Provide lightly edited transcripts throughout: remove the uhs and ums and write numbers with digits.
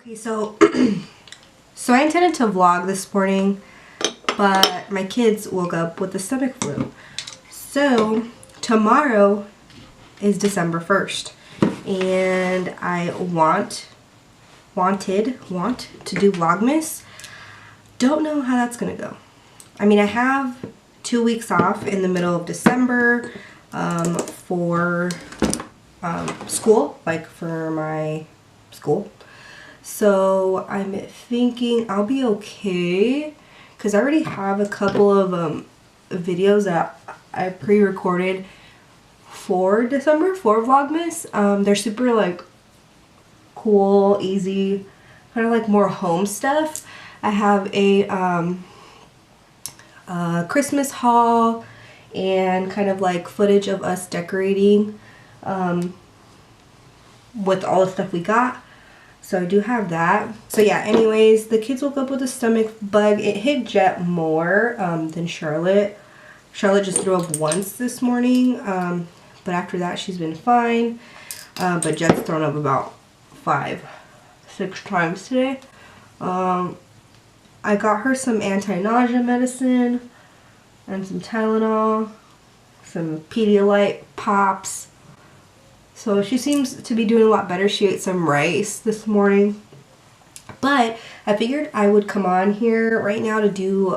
Okay, so so I intended to vlog this morning, but my kids woke up with the stomach flu. So tomorrow is December 1st, and I want to do Vlogmas. Don't know how that's gonna go. I mean, I have 2 weeks off in the middle of December for school, like for my school. So I'm thinking I'll be okay because I already have a couple of videos that I pre-recorded for December for Vlogmas. They're super like cool, easy, kind of like more home stuff. I have a Christmas haul and kind of like footage of us decorating with all the stuff we got. So I do have that. So yeah, anyways, the kids woke up with a stomach bug. It hit Jet more than Charlotte. Charlotte just threw up once this morning, but after that she's been fine. But Jet's thrown up about 5-6 times today. I got her some anti-nausea medicine and some Tylenol, some Pedialyte pops. So she seems to be doing a lot better. She ate some rice this morning. But I figured I would come on here right now to do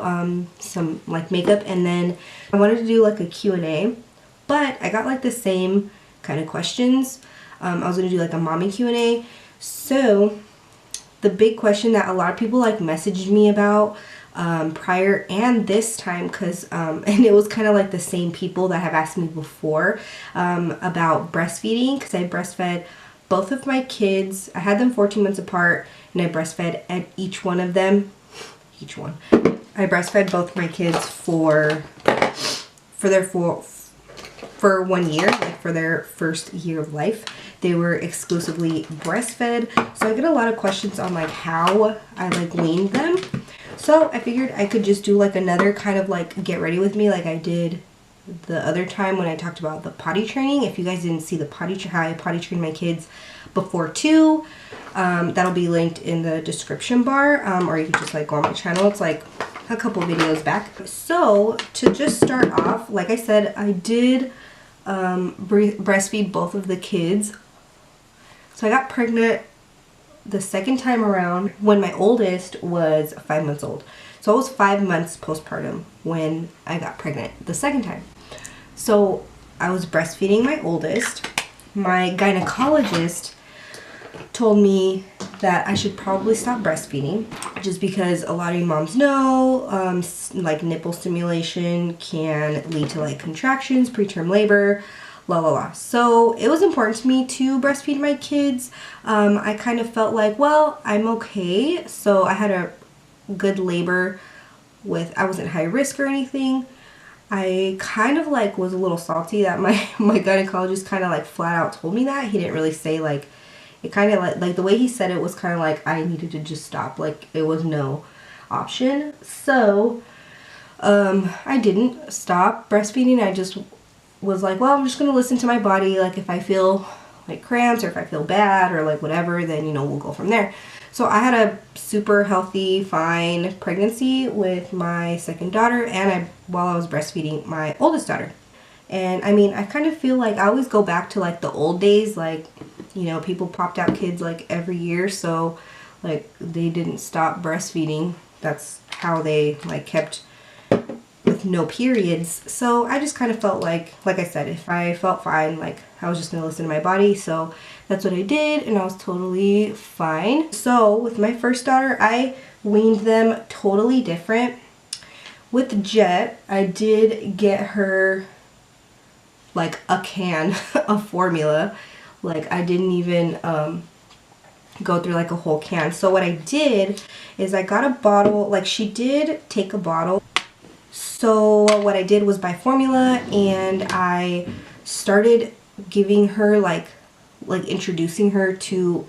some like makeup, and then I wanted to do like a Q&A. But I got like the same kind of questions. I was going to do like a mommy Q&A. So the big question that a lot of people like messaged me about prior and this time, because and it was kind of like the same people that have asked me before about breastfeeding, because I breastfed both of my kids. I had them 14 months apart, and I breastfed at each one of them. I breastfed both my kids for 1 year, like for their first year of life. They were exclusively breastfed. So I get a lot of questions on like how I like weaned them. So I figured I could just do like another kind of like get ready with me like I did the other time when I talked about the potty training. If you guys didn't see the how I potty trained my kids before 2, that'll be linked in the description bar, or you can just like go on my channel. It's like a couple videos back. So to just start off, like I said, I did breastfeed both of the kids. So I got pregnant the second time around when my oldest was 5 months old. So I was 5 months postpartum when I got pregnant the second time. So I was breastfeeding my oldest. My gynecologist told me that I should probably stop breastfeeding, just because a lot of you moms know like nipple stimulation can lead to like contractions, preterm labor, So it was important to me to breastfeed my kids. I kind of felt like, well, I'm okay. So I had a good labor I wasn't high risk or anything. I kind of like was a little salty that my gynecologist kind of like flat out told me that. He didn't really say like, it kind of like the way he said it was kind of like I needed to just stop. Like it was no option. So I didn't stop breastfeeding. I just was like, well, I'm just going to listen to my body. Like if I feel like cramps or if I feel bad or like whatever, then, you know, we'll go from there. So I had a super healthy, fine pregnancy with my second daughter, and while I was breastfeeding my oldest daughter. And I mean, I kind of feel like I always go back to like the old days, like, you know, people popped out kids like every year. So like they didn't stop breastfeeding. That's how they like kept with no periods. So I just kind of felt like I said, if I felt fine, like I was just gonna listen to my body. So that's what I did, and I was totally fine. So with my first daughter, I weaned them totally different. With Jet, I did get her like a can of formula. Like I didn't even go through like a whole can. So what I did is I got a bottle. Like she did take a bottle. So what I did was buy formula, and I started giving her like introducing her to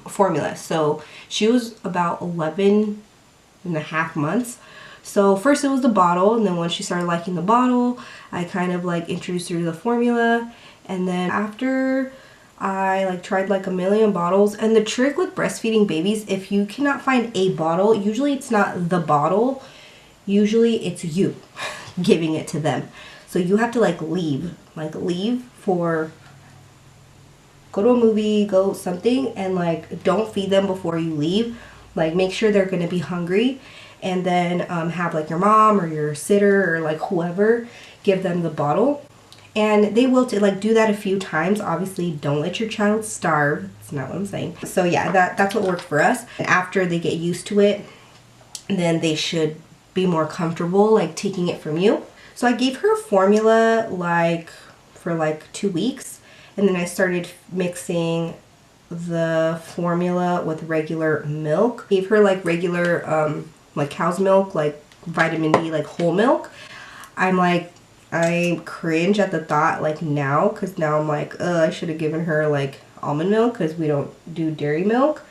formula. So she was about 11.5 months. So first it was the bottle, and then once she started liking the bottle, I kind of like introduced her to the formula. And then after I like tried like a million bottles, and the trick with breastfeeding babies, if you cannot find a bottle, usually it's not the bottle, usually it's you giving it to them. So you have to like leave for, go to a movie, go something, and like don't feed them before you leave. Like make sure they're gonna be hungry, and then have like your mom or your sitter or like whoever give them the bottle. And they will like do that a few times. Obviously, don't let your child starve. That's not what I'm saying. So yeah, that's what worked for us. And after they get used to it, then they should be more comfortable like taking it from you. So I gave her formula like for like 2 weeks, and then I started mixing the formula with regular milk. Gave her like regular like cow's milk, like vitamin D, like whole milk. I cringe at the thought like now, because now I'm like, I should have given her like almond milk because we don't do dairy milk.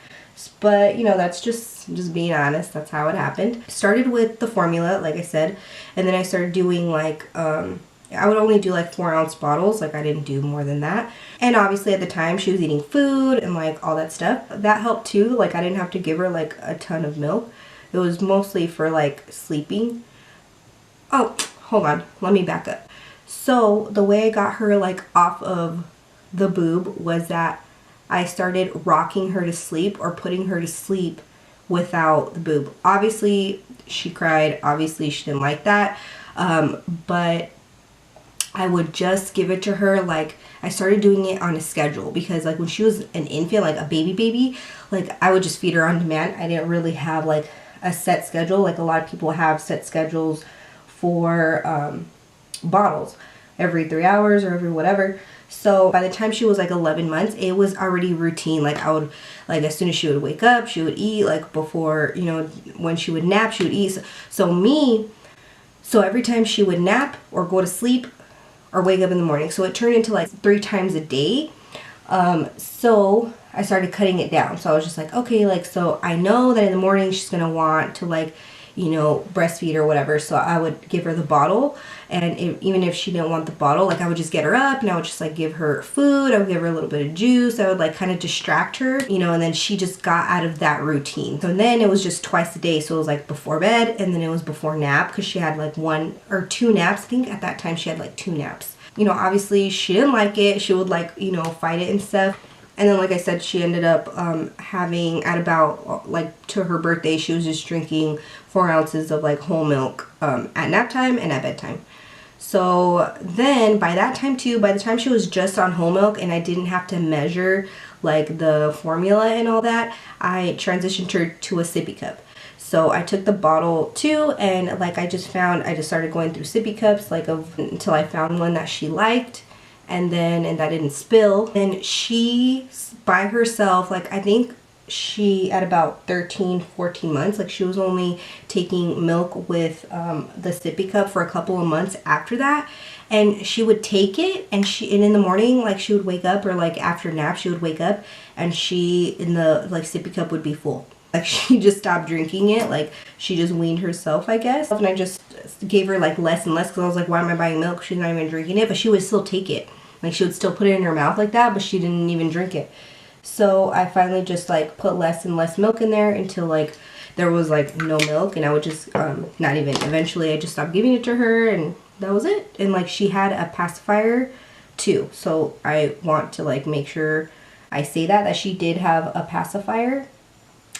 But you know, that's just being honest. That's how it happened. Started with the formula, like I said, and then I started doing like I would only do like 4-ounce bottles. Like I didn't do more than that. And obviously at the time she was eating food and like all that stuff. That helped too. Like I didn't have to give her like a ton of milk. It was mostly for like sleeping. Oh, hold on, let me back up. So the way I got her like off of the boob was that I started rocking her to sleep or putting her to sleep without the boob. Obviously she cried, obviously she didn't like that, but I would just give it to her. Like I started doing it on a schedule, because like when she was an infant, like a baby, like I would just feed her on demand. I didn't really have like a set schedule. Like a lot of people have set schedules for bottles every 3 hours or every whatever. So by the time she was like 11 months, it was already routine. Like I would, like as soon as she would wake up, she would eat. Like before, you know, when she would nap, she would eat. So every time she would nap or go to sleep or wake up in the morning, so it turned into like 3 times a day. So I started cutting it down. So I was just like, okay, like, so I know that in the morning she's gonna want to like, you know, breastfeed or whatever. So I would give her the bottle, and even if she didn't want the bottle, like I would just get her up and I would just like give her food. I would give her a little bit of juice. I would like kind of distract her, you know, and then she just got out of that routine. So then it was just twice a day. So it was like before bed, and then it was before nap, because she had like 1 or 2 naps. I think at that time she had like 2 naps. You know, obviously she didn't like it. She would like, you know, fight it and stuff. And then like I said, she ended up having, at about like to her birthday, she was just drinking 4 ounces of like whole milk at nap time and at bedtime. So then by that time too, by the time she was just on whole milk and I didn't have to measure like the formula and all that, I transitioned her to a sippy cup. So I took the bottle too, and like I just started going through sippy cups like until I found one that she liked. And that didn't spill. And she, by herself, like I think she, at about 13-14 months, like she was only taking milk with the sippy cup for a couple of months after that. And she would take it, and in the morning, like she would wake up, or like after nap, she would wake up, and the like sippy cup would be full. Like she just stopped drinking it. Like she just weaned herself, I guess. And I just gave her like less and less, because I was like, why am I buying milk? She's not even drinking it. But she would still take it. Like she would still put it in her mouth like that, but she didn't even drink it. So I finally just like put less and less milk in there until like there was like no milk, and I would just eventually I just stopped giving it to her, and that was it. And like she had a pacifier too. So I want to like make sure I say that she did have a pacifier.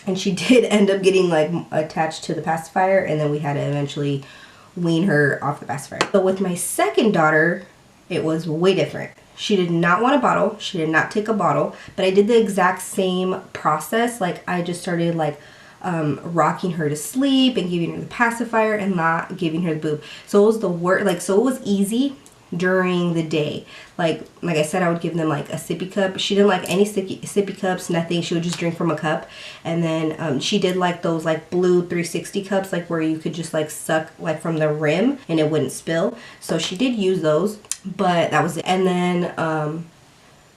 And she did end up getting like attached to the pacifier, and then we had to eventually wean her off the pacifier. So with my second daughter, it was way different. She did not want a bottle. She did not take a bottle, but I did the exact same process. Like I just started like rocking her to sleep and giving her the pacifier and not giving her the boob. So it was so it was easy during the day. Like I said, I would give them like a sippy cup. She didn't like any sippy cups, nothing. She would just drink from a cup. And then she did like those like blue 360 cups, like where you could just like suck like from the rim and it wouldn't spill. So she did use those, but that was it. And then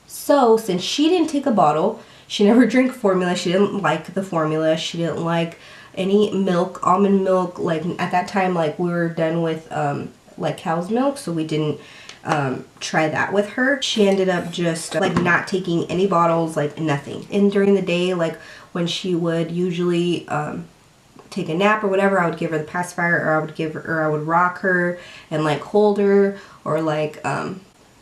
so since she didn't take a bottle, she never drank formula. She didn't like the formula. She didn't like any milk, almond milk. Like at that time, like we were done with like cow's milk, so we didn't try that with her. She ended up just like not taking any bottles, like nothing. And during the day, like when she would usually take a nap or whatever, I would give her the pacifier, or I would rock her and like hold her, or like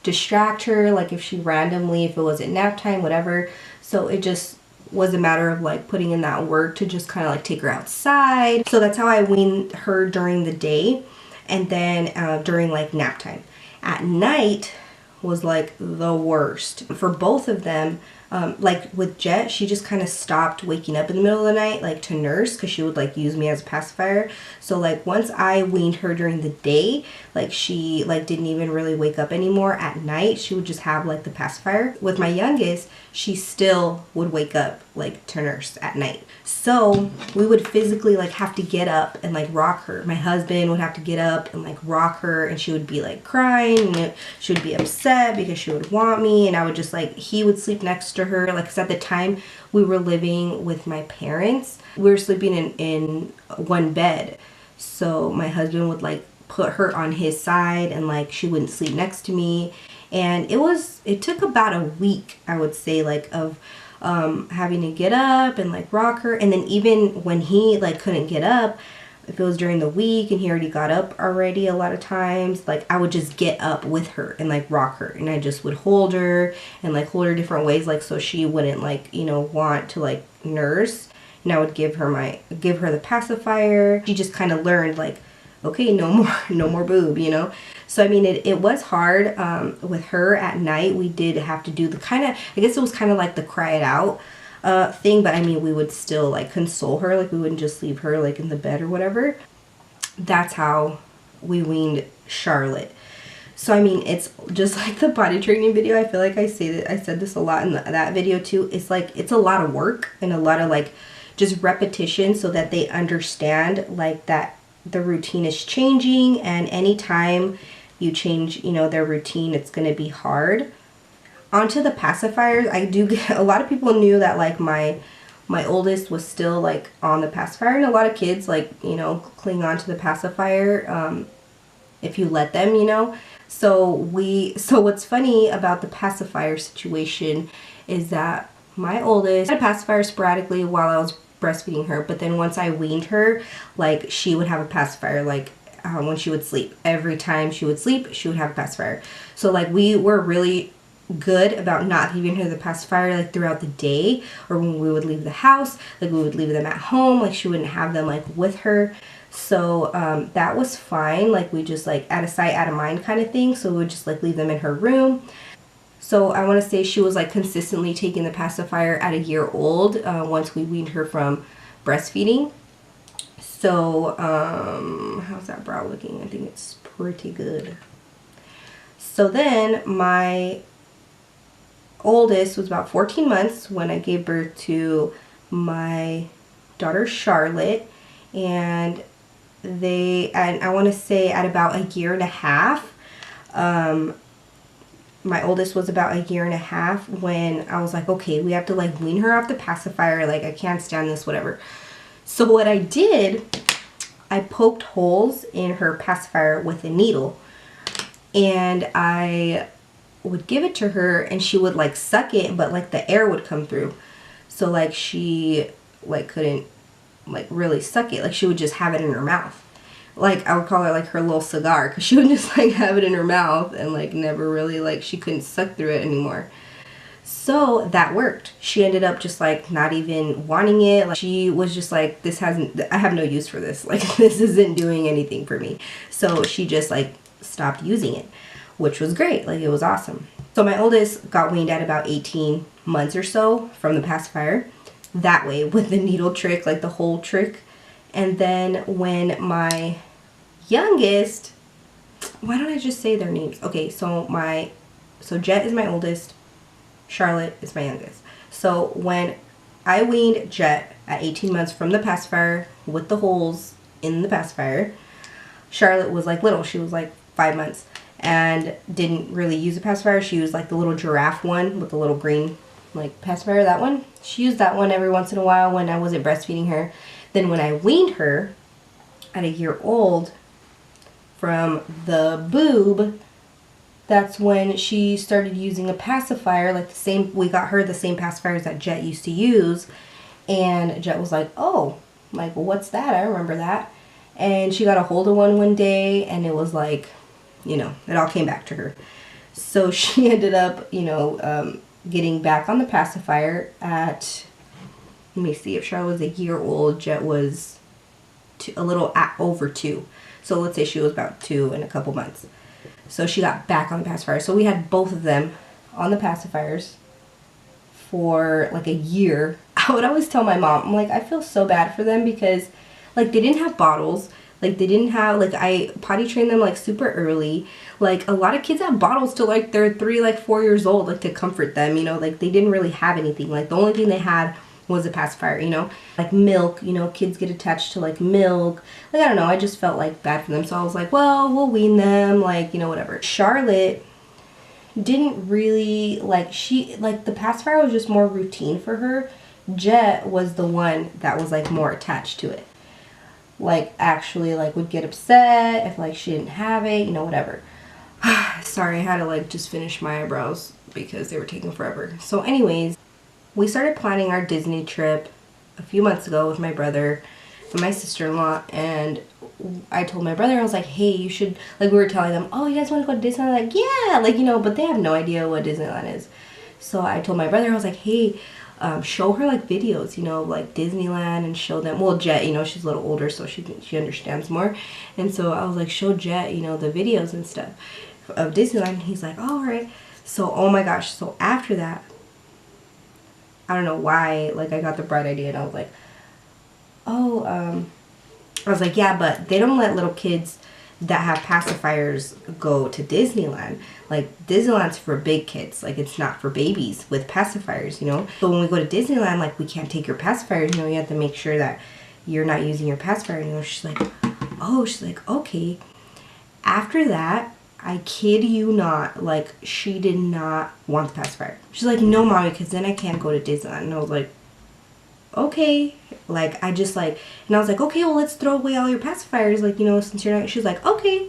distract her, like if she randomly, if it was at nap time, whatever. So it just was a matter of like putting in that work to just kind of like take her outside. So that's how I weaned her during the day, and then during like nap time. At night was like the worst for both of them. Like with Jet, she just kind of stopped waking up in the middle of the night, like to nurse, because she would like use me as a pacifier. So like once I weaned her during the day, like she like didn't even really wake up anymore. At night she would just have like the pacifier. With my youngest, she still would wake up like to nurse at night. So we would physically like have to get up and like rock her. My husband would have to get up and like rock her, and she would be like crying, and she would be upset because she would want me, and I would just like, he would sleep next to her, like, cause at the time we were living with my parents. We were sleeping in one bed, so my husband would like put her on his side, and like she wouldn't sleep next to me. And it took about a week, I would say, like of having to get up and like rock her. And then even when he like couldn't get up, if it was during the week and he already got up already, a lot of times like I would just get up with her and like rock her, and I just would hold her and like hold her different ways, like so she wouldn't like, you know, want to like nurse. And I would give her the pacifier. She just kind of learned like, okay, no more boob, you know. So I mean, it was hard with her at night. We did have to do the kind of, I guess it was kind of like the cry it out thing, but I mean, we would still like console her, like we wouldn't just leave her like in the bed or whatever. That's how we weaned Charlotte. So I mean, it's just like the potty training video. I feel like I said this a lot in that video too. It's like, it's a lot of work and a lot of like just repetition, so that they understand like that the routine is changing, and anytime you change, you know, their routine, it's going to be hard. Onto the pacifiers, I do get, a lot of people knew that like my oldest was still like on the pacifier, and a lot of kids like, you know, cling on to the pacifier if you let them, you know. So what's funny about the pacifier situation is that my oldest had a pacifier sporadically while I was breastfeeding her, but then once I weaned her, like she would have a pacifier like when she would sleep. Every time she would sleep, she would have a pacifier. So like we were really good about not giving her the pacifier like throughout the day, or when we would leave the house, like we would leave them at home, like she wouldn't have them like with her. So that was fine. Like we just like out of sight, out of mind kind of thing. So we would just like leave them in her room. So I want to say she was like consistently taking the pacifier at a year old once we weaned her from breastfeeding. So how's that brow looking? I think it's pretty good. So then my oldest was about 14 months when I gave birth to my daughter Charlotte, and I want to say at about a year and a half, my oldest was about a year and a half when I was like, okay, we have to like wean her off the pacifier, like I can't stand this, whatever. So what I did, I poked holes in her pacifier with a needle, and I would give it to her, and she would like suck it, but like the air would come through. So like she like couldn't like really suck it, like she would just have it in her mouth. Like I would call her like her little cigar, because she would just like have it in her mouth and like never really, like she couldn't suck through it anymore. So that worked. She ended up just like not even wanting it. Like she was just like, I have no use for this. Like this isn't doing anything for me. So she just like stopped using it, which was great. Like it was awesome. So my oldest got weaned at about 18 months or so from the pacifier, that way with the needle trick, like the whole trick. And then when my youngest, why don't I just say their names? Okay, so Jet is my oldest, Charlotte is my youngest. So when I weaned Jet at 18 months from the pacifier with the holes in the pacifier, Charlotte was like little. She was like 5 months and didn't really use a pacifier. She used like the little giraffe one with the little green like pacifier, that one. She used that one every once in a while when I wasn't breastfeeding her. Then when I weaned her at a year old from the boob, that's when she started using a pacifier, like the same, we got her the same pacifiers that Jet used to use. And Jet was like, oh, like, well, what's that? I remember that. And she got a hold of one day, and it was like, you know, it all came back to her. So she ended up, you know, getting back on the pacifier at, let me see, if Charlotte was a year old, Jet was a little over 2. So let's say she was about 2 in a couple months. So she got back on the pacifier. So we had both of them on the pacifiers for like a year. I would always tell my mom, I'm like, I feel so bad for them because like they didn't have bottles. Like they didn't have, like I potty trained them like super early. Like a lot of kids have bottles till like they're 3, like 4 years old, like to comfort them, you know, like they didn't really have anything. Like the only thing they had was a pacifier, you know, like milk, you know, kids get attached to like milk. Like, I don't know, I just felt like bad for them. So I was like, well, we'll wean them, like, you know, whatever. Charlotte didn't really, like, the pacifier was just more routine for her. Jet was the one that was like more attached to it. Like actually like would get upset if like she didn't have it, you know, whatever. Sorry, I had to like just finish my eyebrows because they were taking forever. So anyways, we started planning our Disney trip a few months ago with my brother and my sister-in-law, and I told my brother, I was like, hey, you should, like, we were telling them, oh, you guys want to go to Disneyland? Like, yeah, like, you know, but they have no idea what Disneyland is. So I told my brother, I was like, hey, show her like videos, you know, like Disneyland, and show them, well, Jet, you know, she's a little older, so she understands more. And so I was like, show Jet, you know, the videos and stuff of Disneyland. And he's like, oh, all right. So, oh my gosh, so after that, I don't know why, like, I got the bright idea, and I was like, oh, I was like, yeah, but they don't let little kids that have pacifiers go to Disneyland. Like, Disneyland's for big kids. Like, it's not for babies with pacifiers, you know? So when we go to Disneyland, like, we can't take your pacifiers, you know? You have to make sure that you're not using your pacifier, you know? She's like, oh, she's like, okay. After that, I kid you not, like, she did not want the pacifier. She's like, no, Mommy, because then I can't go to Disneyland. And I was like, okay. Like, I just, like, and I was like, okay, well, let's throw away all your pacifiers, like, you know, since you're not, she's like, okay,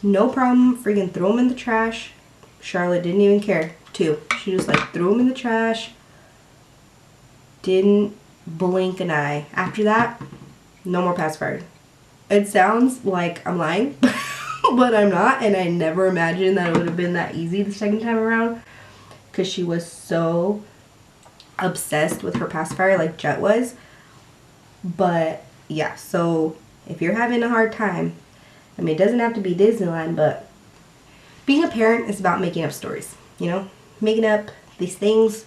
no problem, freaking throw them in the trash. Charlotte didn't even care, too. She just, like, threw them in the trash, didn't blink an eye. After that, no more pacifiers. It sounds like I'm lying, but I'm not, and I never imagined that it would have been that easy the second time around, because she was so obsessed with her pacifier like Jet was. But yeah, so if you're having a hard time, I mean, it doesn't have to be Disneyland, but being a parent is about making up stories, you know, making up these things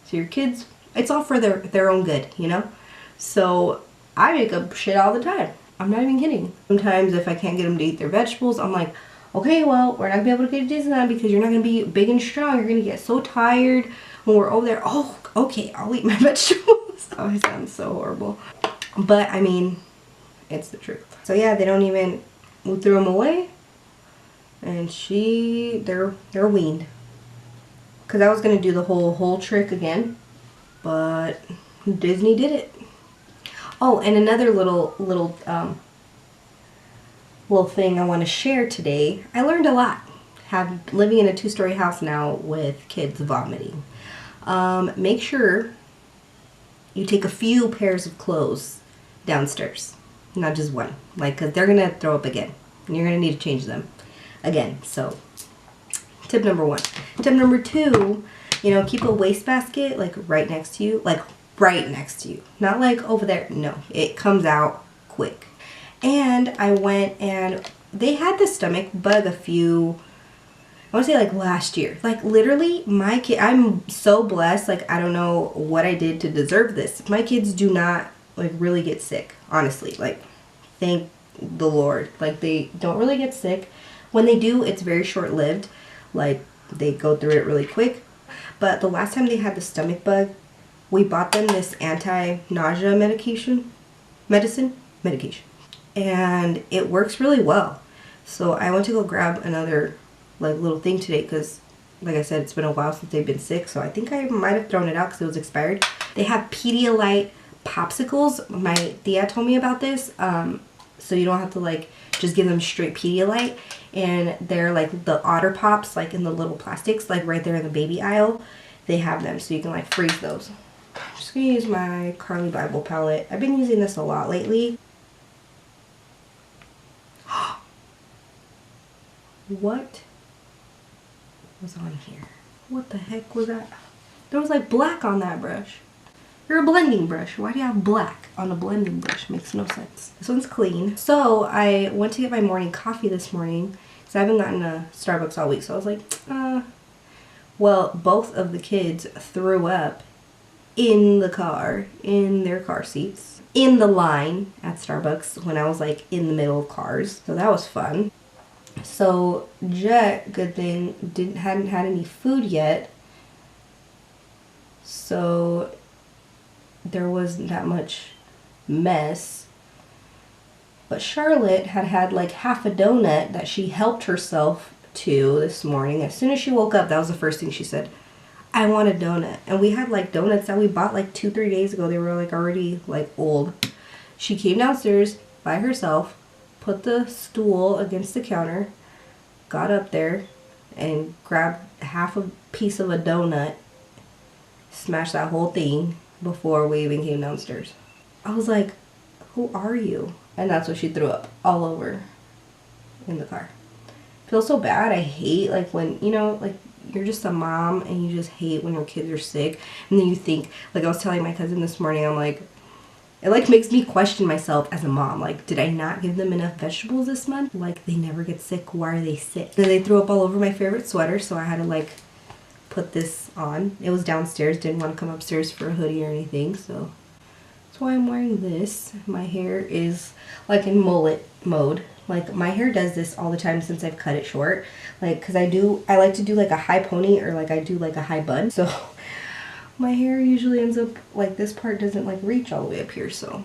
to your kids. It's all for their own good, you know. So I make up shit all the time. I'm not even kidding. Sometimes if I can't get them to eat their vegetables, I'm like, okay, well, we're not gonna be able to get to Disneyland because you're not gonna be big and strong. You're gonna get so tired when we're over there. Oh, okay, I'll eat my vegetables. Oh, I sound so horrible. But I mean, it's the truth. So yeah, they don't even, we threw them away, and they're weaned. Cause I was gonna do the whole trick again, but Disney did it. Oh, and another little thing I want to share today. I learned a lot. Living in a 2-story house now with kids vomiting. Make sure you take a few pairs of clothes downstairs, not just one, like, because they're gonna throw up again and you're gonna need to change them again. So tip number 1. Tip number 2, you know, keep a wastebasket like right next to you, like right next to you, not like over there. No, it comes out quick. And I went, and they had the stomach bug I want to say like last year. Like literally my kid, I'm so blessed. Like, I don't know what I did to deserve this. My kids do not like really get sick, honestly. Like, thank the Lord. Like, they don't really get sick. When they do, it's very short-lived. Like, they go through it really quick. But the last time they had the stomach bug, we bought them this anti-nausea medication. And it works really well. So I went to go grab another like little thing today because, like I said, it's been a while since they've been sick. So I think I might have thrown it out because it was expired. They have Pedialyte popsicles. My Thea told me about this. so you don't have to like just give them straight Pedialyte. And they're like the Otter Pops, like in the little plastics, like right there in the baby aisle. They have them, so you can like freeze those. I'm just gonna use my Carli Bybel palette. I've been using this a lot lately. What was on here? What the heck was that? There was like black on that brush. You're a blending brush. Why do you have black on a blending brush? Makes no sense. This one's clean. So I went to get my morning coffee this morning because I haven't gotten a Starbucks all week. So I was like, well, both of the kids threw up in the car, in their car seats, in the line at Starbucks when I was like in the middle of cars. So that was fun. So Jet, good thing, hadn't had any food yet. So there wasn't that much mess. But Charlotte had like half a donut that she helped herself to this morning. As soon as she woke up, that was the first thing she said, I want a donut. And we had like donuts that we bought like 2-3 days ago. They were like already like old. She came downstairs by herself, put the stool against the counter, got up there and grabbed half a piece of a donut, smashed that whole thing before we even came downstairs. I was like, who are you? And that's what she threw up all over in the car. Feels so bad. I hate like when, you know, like you're just a mom and you just hate when your kids are sick. And then you think, like I was telling my cousin this morning, I'm like, it like makes me question myself as a mom. Like, did I not give them enough vegetables this month? Like, they never get sick. Why are they sick? Then they threw up all over my favorite sweater, so I had to like put this on. It was downstairs, didn't want to come upstairs for a hoodie or anything, so that's why I'm wearing this. My hair is like in mullet mode. Like my hair does this all the time since I've cut it short. Like, cause I like to do like a high pony or like I do like a high bun. So my hair usually ends up like this part doesn't like reach all the way up here. So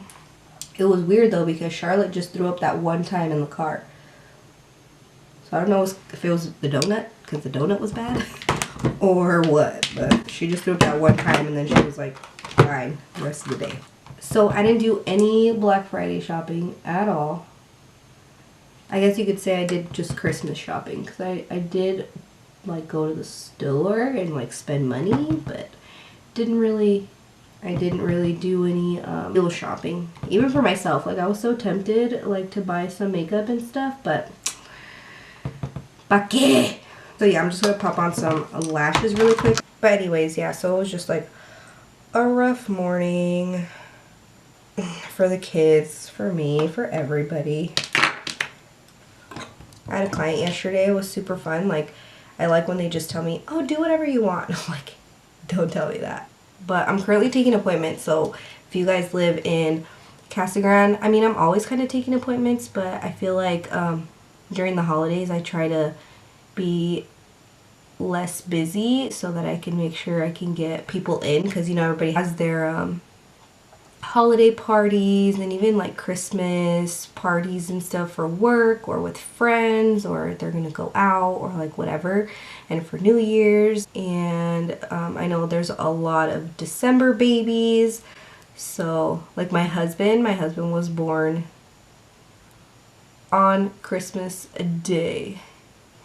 it was weird though because Charlotte just threw up that one time in the car. So I don't know if it was the donut, because the donut was bad, or what, but she just threw up that one time and then she was like fine the rest of the day. So I didn't do any Black Friday shopping at all. I guess you could say I did just Christmas shopping, because I did like go to the store and like spend money, but I didn't really do any little shopping, even for myself. Like I was so tempted like to buy some makeup and stuff, but ¿pa qué? So yeah, I'm just gonna pop on some lashes really quick. But anyways, yeah, so it was just like a rough morning for the kids, for me, for everybody. I had a client yesterday. It was super fun. Like, I like when they just tell me, oh, do whatever you want. I'm like, don't tell me that. But I'm currently taking appointments, so if you guys live in Casa Grande, I mean, I'm always kind of taking appointments, but I feel like during the holidays I try to be less busy so that I can make sure I can get people in, because, you know, everybody has their holiday parties and even like Christmas parties and stuff for work or with friends, or they're gonna go out or like whatever, and for New Year's. And I know there's a lot of December babies. So like my husband was born on Christmas Day.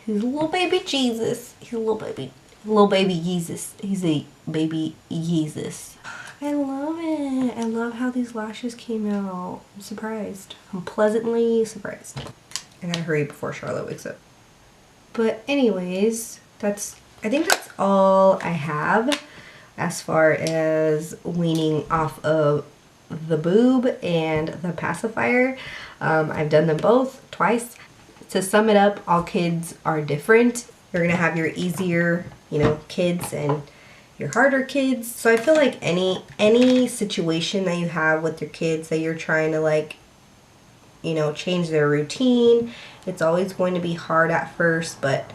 He's a little baby Jesus. He's a little baby Jesus. He's a baby Jesus. I love it. I love how these lashes came out. I'm surprised. I'm pleasantly surprised. I gotta hurry before Charlotte wakes up. But anyways, I think that's all I have as far as weaning off of the boob and the pacifier. I've done them both twice. To sum it up, all kids are different. You're gonna have your easier, you know, kids and your harder kids. So I feel like any situation that you have with your kids that you're trying to like, you know, change their routine, it's always going to be hard at first, but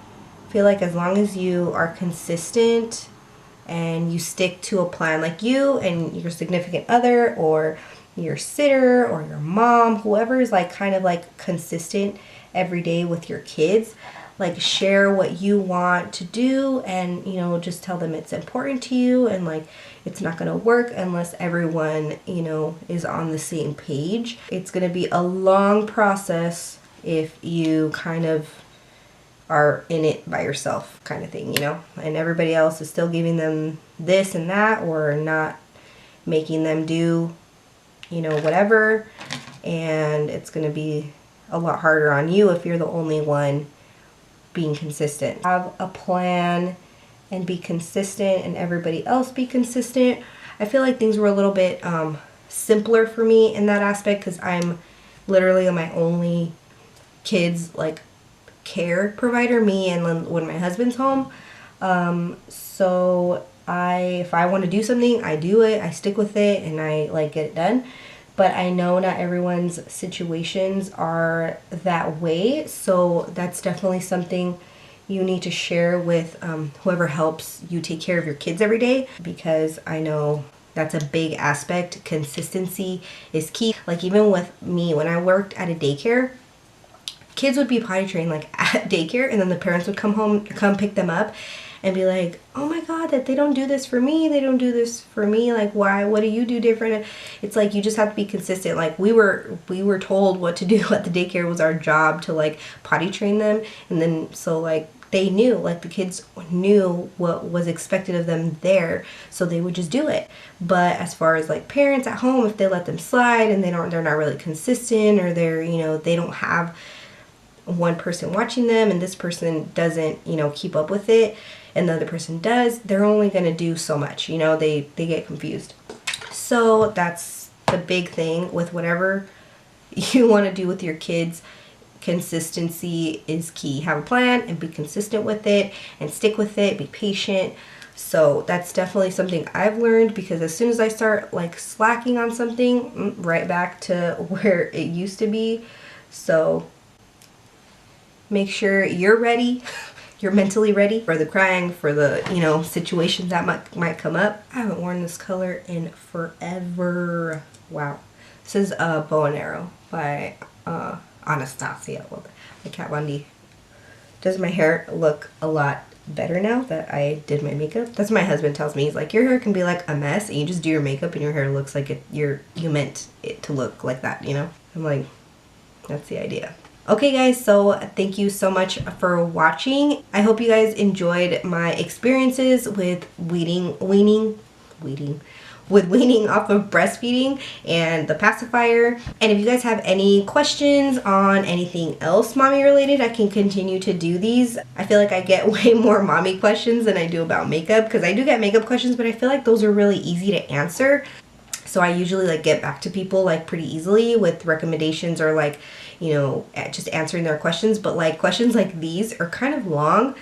I feel like as long as you are consistent and you stick to a plan, like you and your significant other or your sitter or your mom, whoever is like kind of like consistent every day with your kids, like share what you want to do and, you know, just tell them it's important to you, and like It's not going to work unless everyone, you know, is on the same page. It's going to be a long process if you kind of are in it by yourself kind of thing, you know, and everybody else is still giving them this and that, or not making them do, you know, whatever. And it's going to be a lot harder on you if you're the only one being consistent. Have a plan and be consistent, and everybody else be consistent. I feel like things were a little bit simpler for me in that aspect, because I'm literally my only kids like care provider, me and when my husband's home. So if I want to do something, I do it, I stick with it, and I like get it done. But I know not everyone's situations are that way, so that's definitely something you need to share with whoever helps you take care of your kids every day, because I know that's a big aspect. Consistency is key. Like even with me, when I worked at a daycare, kids would be potty trained like at daycare, and then the parents would come pick them up and be like, oh my god, that they don't do this for me, they don't do this for me, like why, what do you do different? It's like you just have to be consistent. Like we were told what to do at the daycare. It was our job to like potty train them, and then so like they knew, like the kids knew what was expected of them there, so they would just do it. But as far as like parents at home, if they let them slide and they're not really consistent, or they're, you know, they don't have one person watching them and this person doesn't, you know, keep up with it, and the other person does, they're only going to do so much, you know, they get confused. So that's the big thing with whatever you want to do with your kids. Consistency is key. Have a plan and be consistent with it and stick with it, be patient. So that's definitely something I've learned, because as soon as I start like slacking on something, right back to where it used to be. So make sure you're ready. You're mentally ready for the crying, for the, you know, situations that might come up. I haven't worn this color in forever. Wow. This is a bow and arrow by Anastasia, the Kat Von D. Does my hair look a lot better now that I did my makeup? That's what my husband tells me. He's like, your hair can be like a mess, and you just do your makeup and your hair looks like you meant it to look like that, you know? I'm like, that's the idea. Okay guys, so thank you so much for watching. I hope you guys enjoyed my experiences with weaning off of breastfeeding and the pacifier. And if you guys have any questions on anything else mommy related, I can continue to do these. I feel like I get way more mommy questions than I do about makeup, because I do get makeup questions, but I feel like those are really easy to answer. So I usually like get back to people like pretty easily with recommendations, or like, you know, just answering their questions. But like questions like these are kind of long,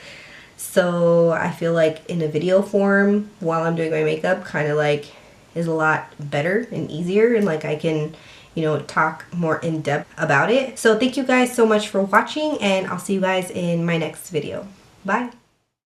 so I feel like in a video form while I'm doing my makeup kind of like is a lot better and easier, and like I can, you know, talk more in depth about it. So thank you guys so much for watching, and I'll see you guys in my next video. Bye.